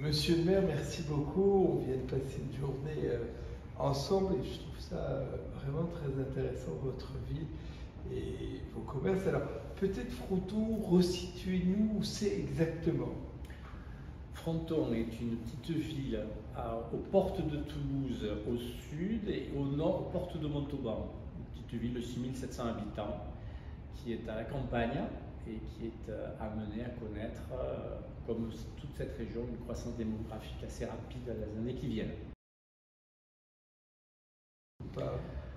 Monsieur le maire, merci beaucoup. On vient de passer une journée ensemble et je trouve ça vraiment très intéressant, votre ville et vos commerces. Alors, peut-être Fronton, resituez-nous où c'est exactement. Fronton est une petite ville aux portes de Toulouse au sud et au nord aux portes de Montauban. Une petite ville de 6700 habitants qui est à la campagne et qui est amenée à connaître, comme toute cette région, une croissance démographique assez rapide dans les années qui viennent.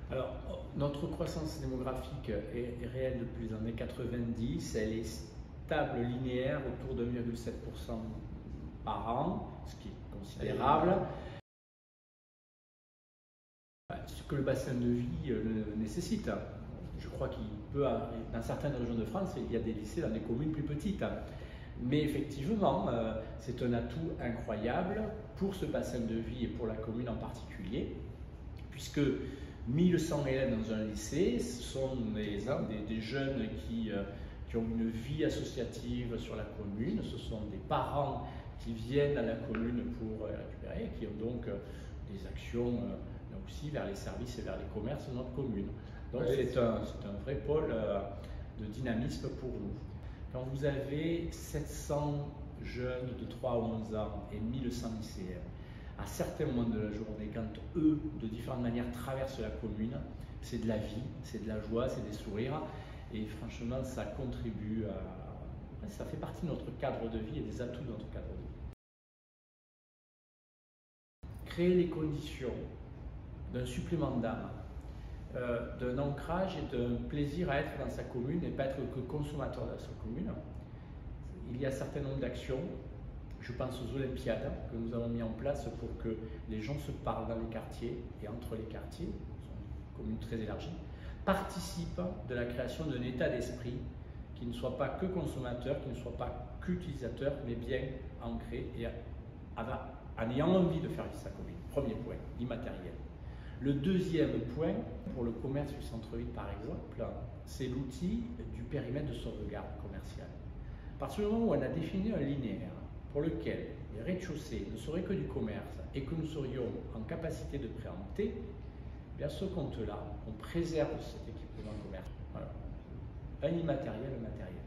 Alors, notre croissance démographique est réelle depuis les années 90, elle est stable, linéaire, autour de 1,7% par an, ce qui est considérable. Ce que le bassin de vie nécessite. Je crois qu'il peut, dans certaines régions de France, il y a des lycées dans des communes plus petites. Mais effectivement, c'est un atout incroyable pour ce bassin de vie et pour la commune en particulier, puisque 1100 élèves dans un lycée, ce sont des jeunes qui ont une vie associative sur la commune, ce sont des parents qui viennent à la commune pour récupérer, qui ont donc des actions aussi vers les services et vers les commerces de notre commune. Donc c'est un vrai pôle de dynamisme pour nous. Quand vous avez 700 jeunes de 3 à 11 ans et 1100 lycéens, à certains moments de la journée, quand eux, de différentes manières, traversent la commune, c'est de la vie, c'est de la joie, c'est des sourires. Et franchement, ça contribue à... Ça fait partie de notre cadre de vie et des atouts de notre cadre de vie. Créer les conditions d'un supplément d'âme, d'un ancrage et d'un plaisir à être dans sa commune et pas être que consommateur de sa commune. Il y a un certain nombre d'actions. Je pense aux Olympiades que nous avons mis en place pour que les gens se parlent dans les quartiers et entre les quartiers, une commune très élargie, participent de la création d'un état d'esprit qui ne soit pas que consommateur, qui ne soit pas qu'utilisateur, mais bien ancré et en ayant envie de faire vivre sa commune. Premier point, l'immatériel. Le deuxième point, pour le commerce du centre-ville par exemple, c'est l'outil du périmètre de sauvegarde commerciale. À partir du moment où on a défini un linéaire pour lequel les rez-de-chaussée ne seraient que du commerce et que nous serions en capacité de préempter, eh bien ce compte-là, on préserve cet équipement commercial. Voilà. Un immatériel, un matériel.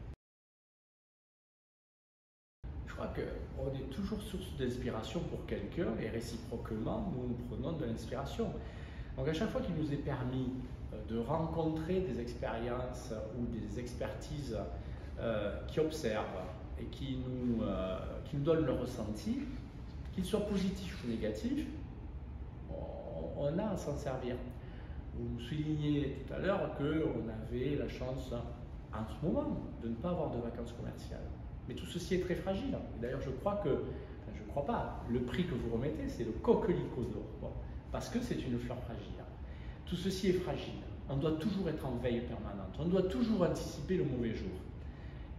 Je crois qu'on est toujours source d'inspiration pour quelqu'un et réciproquement, nous prenons de l'inspiration. Donc à chaque fois qu'il nous est permis de rencontrer des expériences ou des expertises qui observent et qui nous donnent le ressenti, qu'il soit positif ou négatif, on a à s'en servir. Vous soulignez tout à l'heure qu'on avait la chance en ce moment de ne pas avoir de vacances commerciales. Mais tout ceci est très fragile. D'ailleurs, je crois que, enfin, je ne crois pas, le prix que vous remettez, c'est le coquelicot d'or. Bon, parce que c'est une fleur fragile. Tout ceci est fragile. On doit toujours être en veille permanente. On doit toujours anticiper le mauvais jour.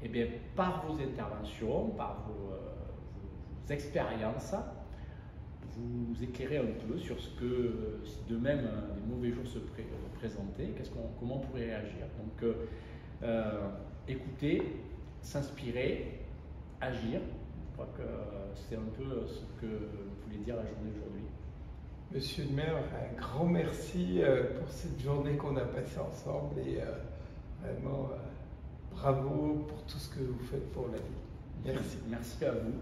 Eh bien, par vos interventions, par vos expériences, vous éclairez un peu sur ce que, si de même des mauvais jours se présentaient, comment on pourrait réagir. Donc, écouter, s'inspirer, agir. Je crois que c'est un peu ce que voulait dire la journée d'aujourd'hui. Monsieur le maire, un grand merci pour cette journée qu'on a passée ensemble et vraiment bravo pour tout ce que vous faites pour la ville. Merci. Merci à vous.